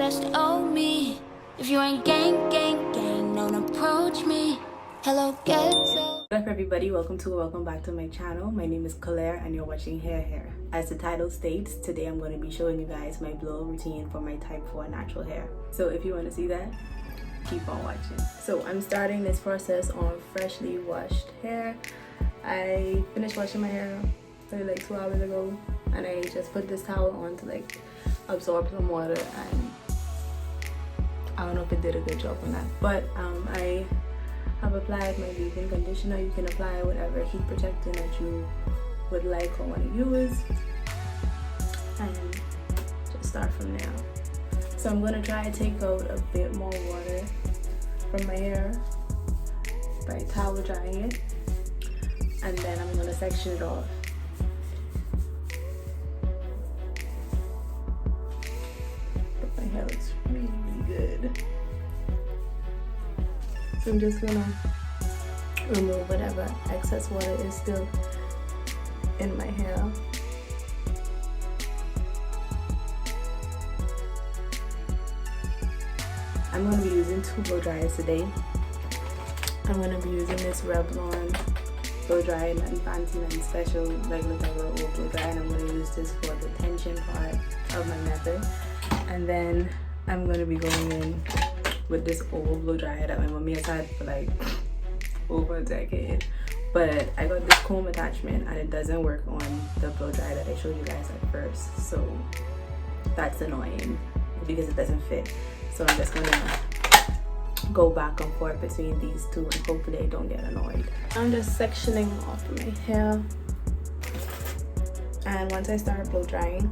just owe me. If you ain't gang, gang, gang, don't approach me. Hello, ghetto. What up everybody, welcome back to my channel. My name is Claire and you're watching Hair. As the title states, today I'm going to be showing you guys my blow routine for my type 4 natural hair. So if you want to see that, keep on watching. So I'm starting this process on freshly washed hair. I finished washing my hair maybe like 2 hours ago, and I just put this towel on to like absorb some water, and I don't know if it did a good job on that, but I have applied my leave-in conditioner. You can apply whatever heat protectant that you would like or want to use, and just start from there. So I'm going to try to take out a bit more water from my hair by towel drying it, and then I'm going to section it off. But my hair looks really, really good. So I'm just gonna remove whatever excess water is still in my hair. I'm gonna be using 2 blow dryers today. I'm gonna be using this Revlon blow dryer, and fancy and special regular old blow dryer, and I'm gonna use this for the tension part of my method. And then I'm gonna be going in with this old blow dryer that my mommy has had for like over a decade, but I got this comb attachment and it doesn't work on the blow dryer that I showed you guys at first, so that's annoying because it doesn't fit. So I'm just gonna go back and forth between these two and hopefully I don't get annoyed. I'm just sectioning off my hair, and once I start blow drying,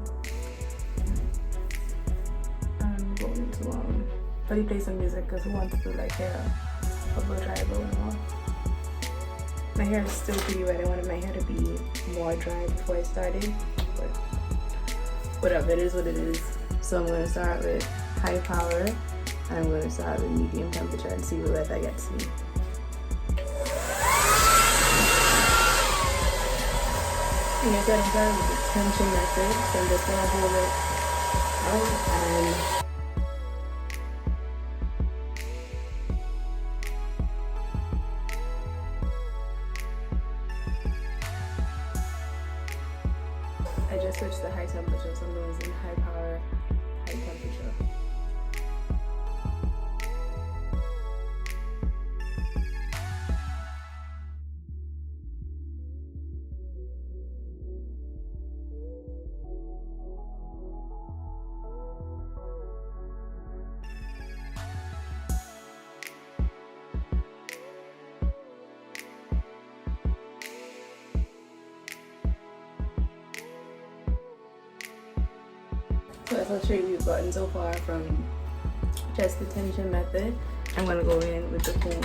I'm going to probably play some music because who wants to like hair a blow dry blowing off. My hair is still pretty wet. I wanted my hair to be more dry before I started, but whatever, it is what it is. So I'm going to start with high power, and I'm going to start with medium temperature and see where that gets me. And I said I'm starting with the tension method, so I'm just going to hold it out and I just switched to high temperature, so I'm going in high power, high temperature. So that's how straight we've gotten so far from just the tension method. I'm going to go in with the comb.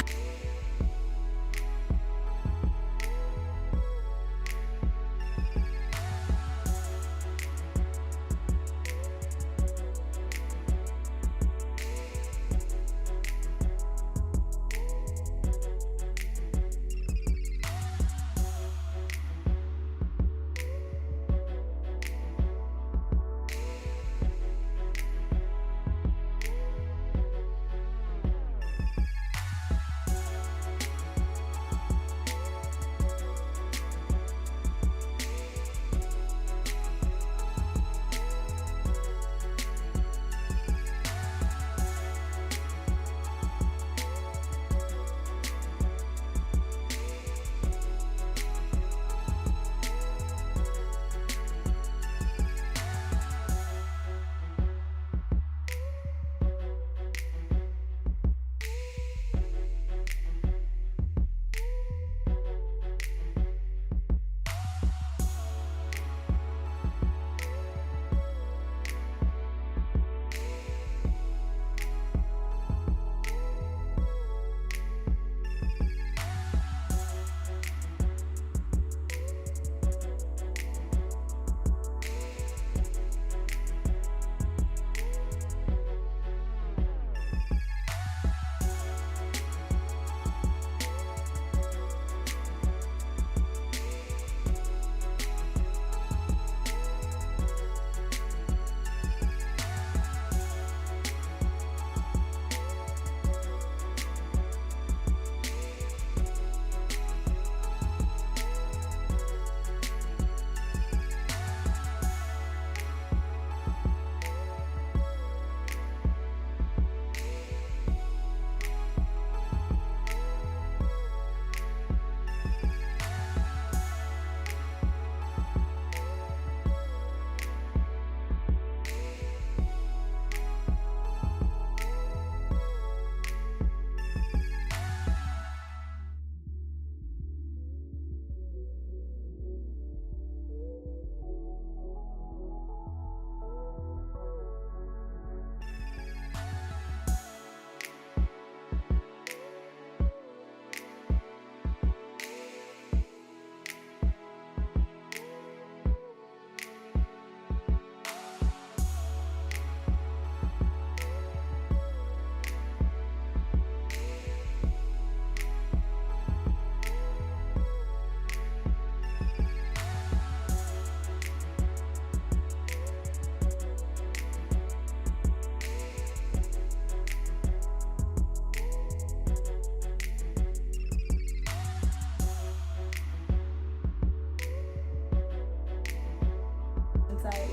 side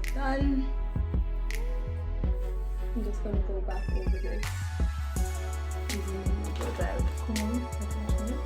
is done. I'm just gonna go back over this using the blow dryer with the comb attachment.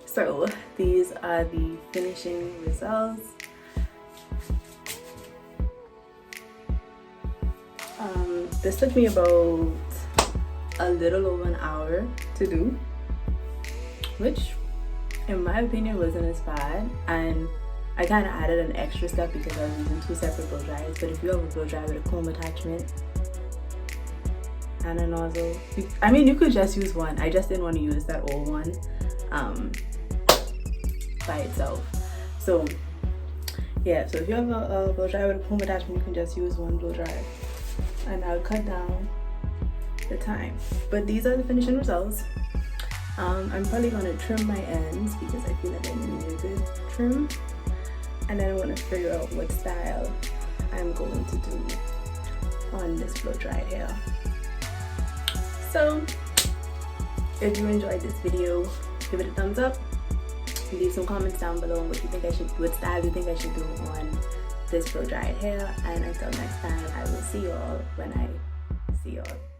So these are the finishing results. This took me about a little over an hour to do, which in my opinion wasn't as bad, and I kind of added an extra step because I was using two separate blow dryers. But if you have a blow dryer with a comb attachment and a nozzle, you could just use one. I just didn't want to use that old one by itself. So yeah, so if you have a blow dryer with a comb attachment, you can just use one blow dryer, and I'll cut down the time. But these are the finishing results. I'm probably going to trim my ends because I feel like I need a good trim, and then I want to figure out what style I'm going to do on this blow dry hair. So if you enjoyed this video, give it a thumbs up, leave some comments down below on what style you think I should do on this blow dried hair, and until next time, I will see you all when I see you all.